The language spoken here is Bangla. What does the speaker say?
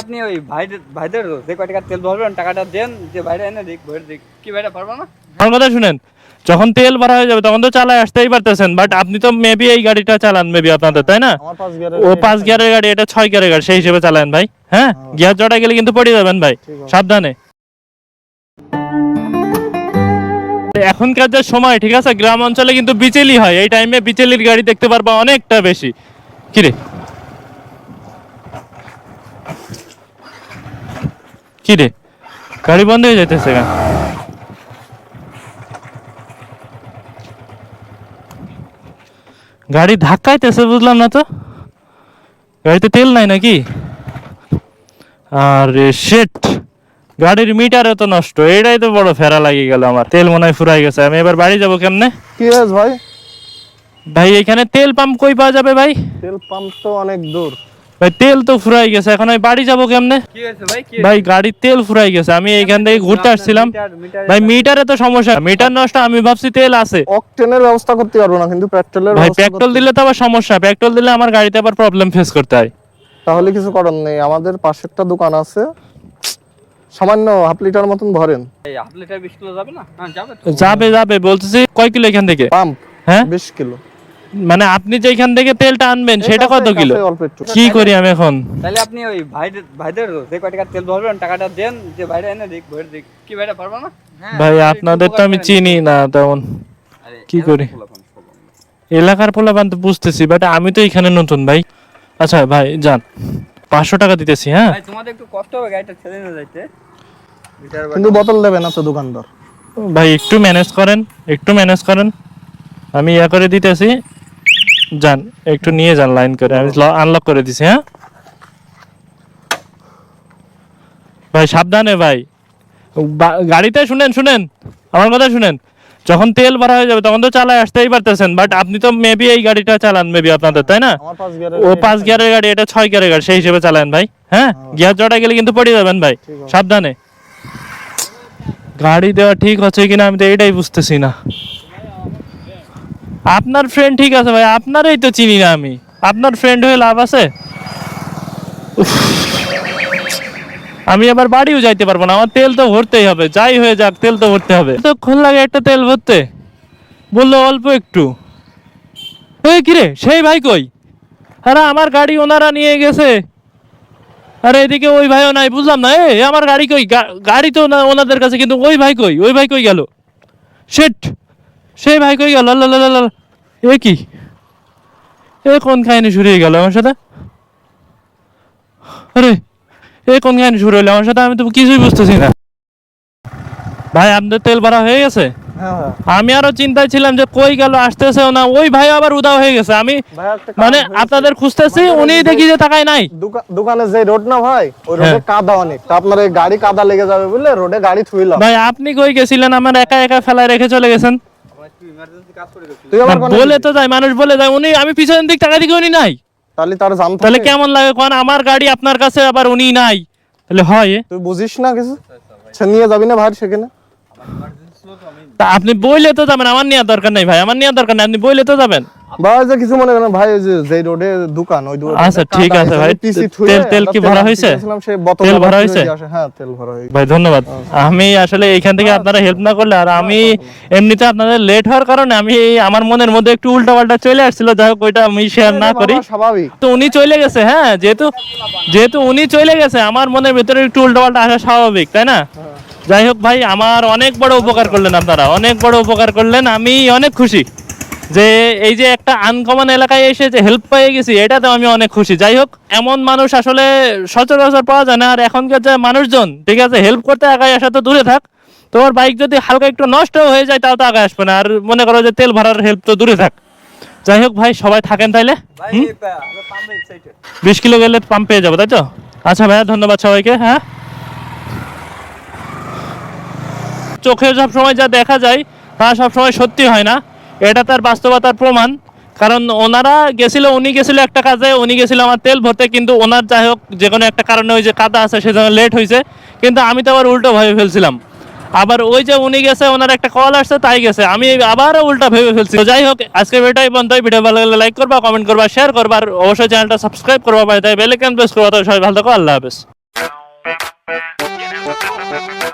আপনি ওই ভাইদের যে কয় টাকা তেল ভরবেন টাকাটা দেন, যে ভাইরা এনে দিক ভরে দিক। কি ভাইরা পারবো না? আমার কথা শুনেন, যখন তেল ভরা হয়ে যাবে তখন তো চালায় আসতেই পারতেছেন, বাট আপনি তো মেবি এই গাড়িটা চালান মেবি আপনাদের, তাই না? আমার 5 গিয়ারের ও 5 গিয়ারের গাড়ি, এটা 6 গিয়ারের গাড়ি, সেই হিসেবে চালান ভাই। হ্যাঁ, গিয়ার জড়া গেলে কিন্তু পড়ে যাবেন ভাই, সাবধানে। এখনকার যে সময়, ঠিক আছে, গ্রাম অঞ্চলে কিন্তু বিচেলি হয়, এই টাইমে বিচেলির গাড়ি দেখতে পারবা অনেকটা বেশি। কিরে কিরে গাড়ি বন্ধ হয়ে যাইতেছে কেন? গাড়ি ধাক্কাইতেছে, বুঝলাম না তো, গাড়িতে তেল নাই নাকি? আরে শিট, গাড়ির মিটারে তো নষ্ট, এটাই তো বড় ফেরা লাগিয়ে গেল আমার। তেল মনে হয় ফুরাই গেছে, আমি এবার বাড়ি যাবো কেমনে? কি হয়েছে ভাই? ভাই এখানে তেল পাম্প কই পাওয়া যাবে ভাই? তেল পাম্প তো অনেক দূর ভাই, তেল তো ফুরাই গেছে, এখন আমি বাড়ি যাবো কেমনে? কি হয়েছে ভাই? কি ভাই গাড়ির তেল ফুরাই গেছে, আমি এইখান থেকে ঘুরতে আসছিলাম। ভাই মিটারে তো সমস্যা, মিটার নষ্ট, আমি ভাবছি তেল আছে। অকটেনের ব্যবস্থা করতে পারবো না, কিন্তু পেট্রোলের ভাই ব্যবস্থা পেট্রোল দিলে তো আবার সমস্যা, পেট্রোল দিলে আমার গাড়িতে আবার প্রবলেম ফেস করতে হয়। তাহলে কিছু করার নেই, আমাদের পাশে একটা দোকান আছে, সামান্য হাফ লিটার মতন ভরেন। এই হাফ লিটার 20 কিলো যাবে না? হ্যাঁ যাবে তো। যাবে বলতেছি, কয় কিলো এখান থেকে? পাম্প হ্যাঁ 20 কিলো। মানে আপনি যেখান থেকে তেলটা আনবেন সেটা কত কিলো? অল্প একটু। কি করি আমি এখন? তাহলে আপনি ওই ভাইদের যে কয় টাকা তেল ভরবেন টাকাটা দেন, যে ভাইরা এনে দিক ভরে দিক। কি ভাইরা পারবো না? ভাই আপনাদের তো আমি চিনি না তেমন, কি করি? এলাকার পোলাপান তো বুঝতেছি, বাট আমি তো এখানে নতুন ভাই। আচ্ছা ভাই যান, 500 টাকা দিতেছি। হ্যাঁ ভাই তোমাদের একটু কষ্ট হবে গাড়িটা ছেড়ে নিয়ে যাইতে। কিন্তু বোতল দেবে না তো দোকানদার। ভাই একটু ম্যানেজ করেন, একটু ম্যানেজ করেন, আমি ইয়া করে দিতেছি, যান একটু নিয়ে যান লাইন করে, আমি আনলক করে দিছি। হ্যাঁ ভাই সাবধানে ভাই, গাড়িতে শুনেন আমার কথা শুনেন, যখন তেল ভরা হয়ে যাবে তখন তো চালায় আসতেই পারতেছেন, বাট আপনি তো মেবি এই গাড়িটা চালান মেবি আপনাদের, তাই না? আমার 5 গিয়ারের ও 5 গিয়ারের গাড়ি, এটা 6 গিয়ারের গাড়ি, সেই হিসেবে চালান ভাই। হ্যাঁ, গিয়ার জড়া গেলে কিন্তু পড়ে যাবেন ভাই, সাবধানে। গাড়ি দেওয়া ঠিক হচ্ছে কিনা আমি তো এটাই বুঝতেছি না। আপনার ফ্রেন্ড ঠিক আছে ভাই, আপনারই তো চিনি না আমি, আপনার ফ্রেন্ড হয়ে লাভ আছে? উফ, আমি আবার বাড়িও যাইতে পারবো না, আমার তেল তো ভরতেই হবে, যাই হয়ে যাক তেল তো ভরতে হবে। তো খোল লাগে একটা তেল ভরতে, বললো অল্প একটু। এই কিরে সেই ভাই কই? আরে আমার গাড়ি ওনারা নিয়ে গেছে, আরে এদিকে ওই ভাইও নাই, বুঝলাম না। এই আমার গাড়ি কই? গাড়ি তো ওনাদের কাছে, কিন্তু ওই ভাই কই? ওই ভাই কই গেল? শিট, সেই ভাই কই গেল? এ কি, এ কোন কাহিনী শুরু হয়ে গেল আমার সাথে? আরে এ কোন কাহিনী শুরু হলো আমার সাথে? আমি তো কিছুই বুঝতেছি না। ভাই আপনাদের তেল ভরা হয়ে গেছে? হ্যাঁ আমি আরো চিন্তায় ছিলাম যে কই গেল, আসতেছে না। ওই ভাই আবার উদাও হয়ে গেছে, আমি মানে আপনাদের খুঁজতেছি, উনি দেখি যে তাকায় নাই। দোকানে যে রোড না ভাই, ওই রোডে কাদা অনেক, তা আপনার এই গাড়ি কাদা লেগে যাবে বলে রোডে গাড়ি থুইলাম। ভাই আপনি কই গেছিলেন? আমার একা একা ফেলায় রেখে চলে গেছেন। ইমার্জেন্সি কাজ করে গেছি। তুই আবার বলে তো যায়, মানুষ বলে যায়, উনি, আমি পিছনের দিক টাকা দিকে উনি নাই, তাহলে তার জানতে তাহলে কেমন লাগে কোন? আমার গাড়ি আপনার কাছে, আবার উনি নাই, তাহলে হয়? তুই বুঝিস না কিছু, সে নিয়ে যাবি না ভাই সেখানে? তা আপনি বইলে তো যাবেন, আমার নেওয়ার দরকার নাই ভাই, আমার নেওয়ার দরকার নাই, আপনি বইলে তো যাবেন। ভাই যে কিছু মনে করেন ভাই, ওই যে রোডে দোকান, ওই রোডে আচ্ছা ঠিক আছে ভাই, তেল কি ভরা হয়েছে? তেল ভরা হয়েছে? হ্যাঁ তেল ভরা হয়েছে ভাই ধন্যবাদ। আমি আসলে এইখান থেকে আপনারা হেল্প না করলে, আর আমি এমনিতে আপনাদের লেট হওয়ার কারণে আমি আমার মনের মধ্যে একটু উল্টা পাল্টা চলে আসছিল, যাই হোক ওইটা আমি শেয়ার না করি। স্বাভাবিক তো উনি চলে গেছে, হ্যাঁ, যেহেতু উনি চলে গেছে, আমার মনের ভিতরে একটু উল্টা পাল্টা আসা স্বাভাবিক, তাই না? যাই হোক ভাই, আমার অনেক বড় উপকার করলেন, আপনারা অনেক বড় উপকার করলেন, আমি অনেক খুশি যে এই যে একটা আনকমন এলাকায় এসে যে হেল্প পেয়ে গেছি, এটাতেও আমি অনেক খুশি। যাই হোক, এমন মানুষ আসলে সচরাচর পাওয়া যায় না। আর এখনকার যে মানুষজন, ঠিক আছে, হেল্প করতে আগায় আসা তো দূরে থাক, তোমার বাইক যদি হালকা একটু নষ্ট হয়ে যায় তাও তো আগে আসবে না, আর মনে করো যে তেল ভরার হেল্প তো দূরে থাক। যাই হোক ভাই, সবাই থাকেন তাইলে। ভাই পাম্পে এক্সাইটেড। 20 কিলো গেলে পাম্প পেয়ে যাবো, তাই তো? আচ্ছা ভাইয়া, ধন্যবাদ সবাইকে। হ্যাঁ, চোখে সব সময় যা দেখা যায় তা সব সময় সত্যি হয় না, এটা তার বাস্তবতার প্রমাণ। কারণ উনি গেছিল একটা কাজে, উনি গেছিল আমার তেল ভরতে, কিন্তু ওনার যাই হোক যে কোনো একটা কারণে ওই যে কাদা আছে সেজন্য লেট হয়েছে, কিন্তু আমি তো আবার উল্টো ভেবে ফেলছিলাম। আবার ওই যে উনি গেছে, ওনার একটা কল আসছে তাই গেছে, আমি আবার উল্টা ভেবে ফেলছি। তো যাই হোক, আজকে ভিডিওটাই বন্ধ। ভিডিও ভালো লাগলে লাইক করবা, কমেন্ট করবা, শেয়ার করবা, আর অবশ্যই চ্যানেলটা সাবস্ক্রাইব করবা, তাই বেল আইকন প্রেস করবা। তো সবাই ভালো থাকো, আল্লাহ হাফেজ। ভাই